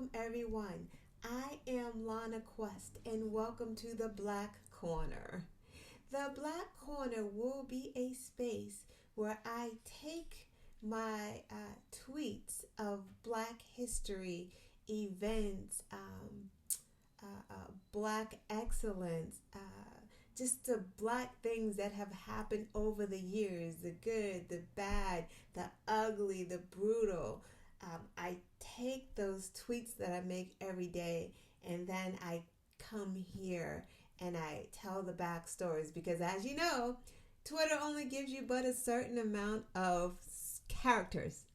Welcome, everyone. I am Lana Quest, and welcome to the Black Corner. The Black Corner will be a space where I take my tweets of Black history, events, Black excellence, just the Black things that have happened over the years, the good, the bad, the ugly, the brutal. I take those tweets that I make every day, and then I come here and I tell the backstories, because as you know, Twitter only gives you but a certain amount of characters.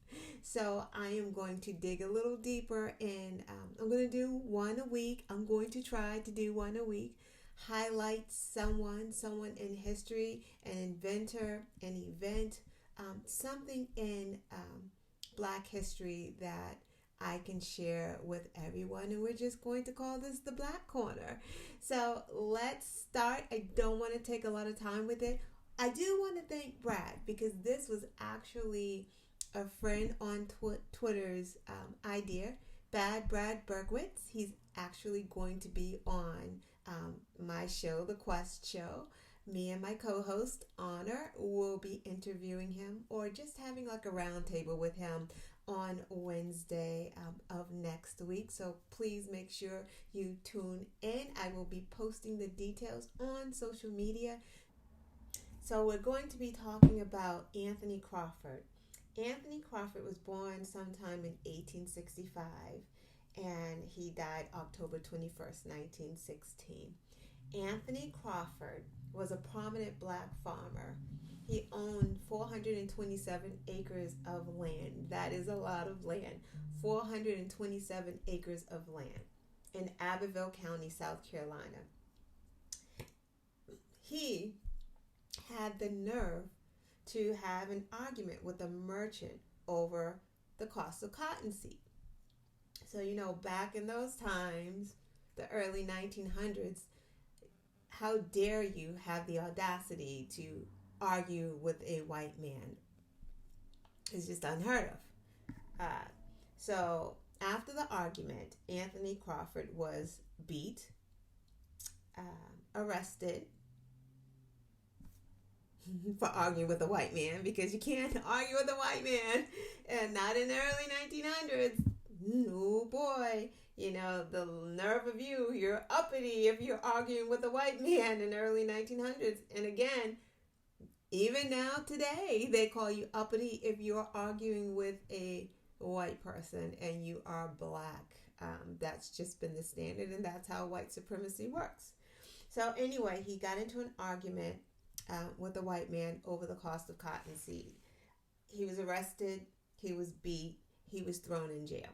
So I am going to dig a little deeper, and I'm going to do one a week. I'm going to try to do one a week. Highlight someone in history, an inventor, an event, something in Black history that I can share with everyone. And we're just going to call this the Black Corner. So let's start. I don't want to take a lot of time with it. I do want to thank Brad, because this was actually a friend on Twitter's idea. Brad Bergwitz. He's actually going to be on my show, The Quest Show. Me and my co-host, Honor, will be interviewing him, or just having like a round table with him on Wednesday of next week. So please make sure you tune in. I will be posting the details on social media. So we're going to be talking about Anthony Crawford. Anthony Crawford was born sometime in 1865, and he died October 21st, 1916. Anthony Crawford was a prominent Black farmer. He owned 427 acres of land. That is a lot of land. 427 acres of land in Abbeville County, South Carolina. He had the nerve to have an argument with a merchant over the cost of cottonseed. So, back in those times, the early 1900s, how dare you have the audacity to argue with a white man? It's just unheard of. So after the argument, Anthony Crawford was beat, arrested for arguing with a white man, because you can't argue with a white man, and not in the early 1900s. Oh boy. The nerve of you, you're uppity if you're arguing with a white man in the early 1900s. And again, even now today, they call you uppity if you're arguing with a white person and you are Black. That's just been the standard, and that's how white supremacy works. So anyway, he got into an argument with a white man over the cost of cottonseed. He was arrested, he was beat, he was thrown in jail.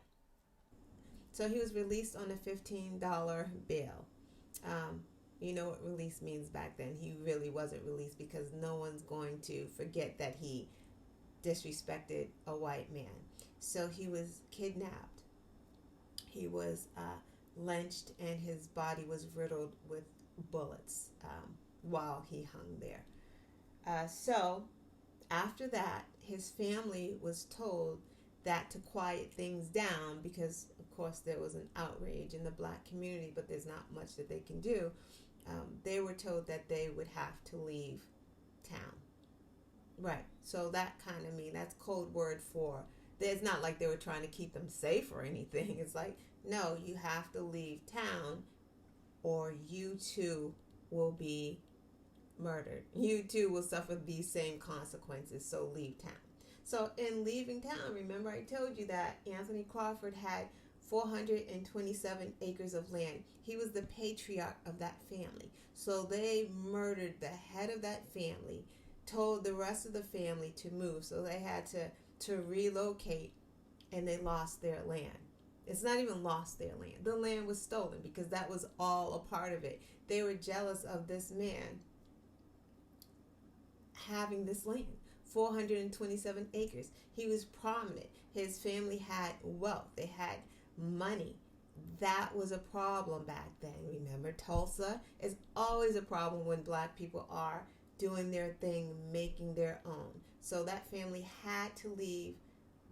So he was released on a $15 bail. You know what release means back then. He really wasn't released, because no one's going to forget that he disrespected a white man. So he was kidnapped. He was lynched, and his body was riddled with bullets while he hung there. So after that, his family was told that to quiet things down, because of course there was an outrage in the Black community, but there's not much that they can do. They were told that they would have to leave town. Right. So that kind of that's code word for, it's not like they were trying to keep them safe or anything. It's like, no, you have to leave town, or you too will be murdered. You too will suffer these same consequences. So leave town. So in leaving town, remember I told you that Anthony Crawford had 427 acres of land. He was the patriarch of that family. So they murdered the head of that family, told the rest of the family to move. So they had to relocate, and they lost their land. It's not even lost their land. The land was stolen, because that was all a part of it. They were jealous of this man having this land. 427 acres. He was prominent. His family had wealth. They had money. That was a problem back then. Remember, Tulsa is always a problem when Black people are doing their thing, making their own. So that family had to leave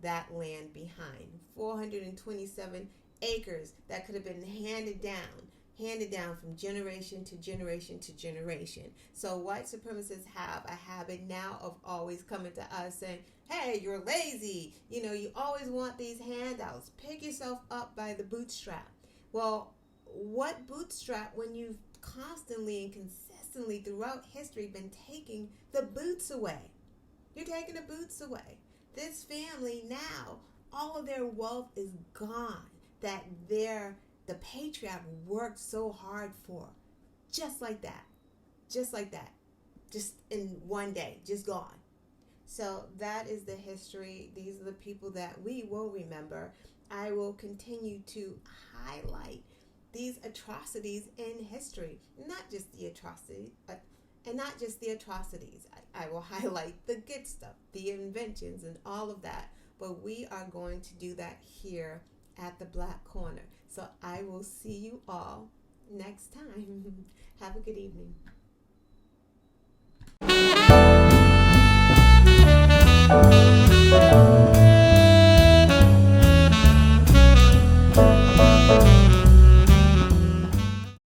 that land behind. 427 acres that could have been handed down from generation to generation to generation. So white supremacists have a habit now of always coming to us saying, hey, you're lazy. You always want these handouts. Pick yourself up by the bootstrap. Well, what bootstrap when you've constantly and consistently throughout history been taking the boots away? You're taking the boots away. This family now, all of their wealth is gone that the patriarch worked so hard for. Just like that. Just like that. Just in one day. Just gone. So that is the history. These are the people that we will remember. I will continue to highlight these atrocities in history. Not just the atrocity, and not just the atrocities. I will highlight the good stuff, the inventions, and all of that. But we are going to do that here at the Black Corner. So I will see you all next time. Have a good evening.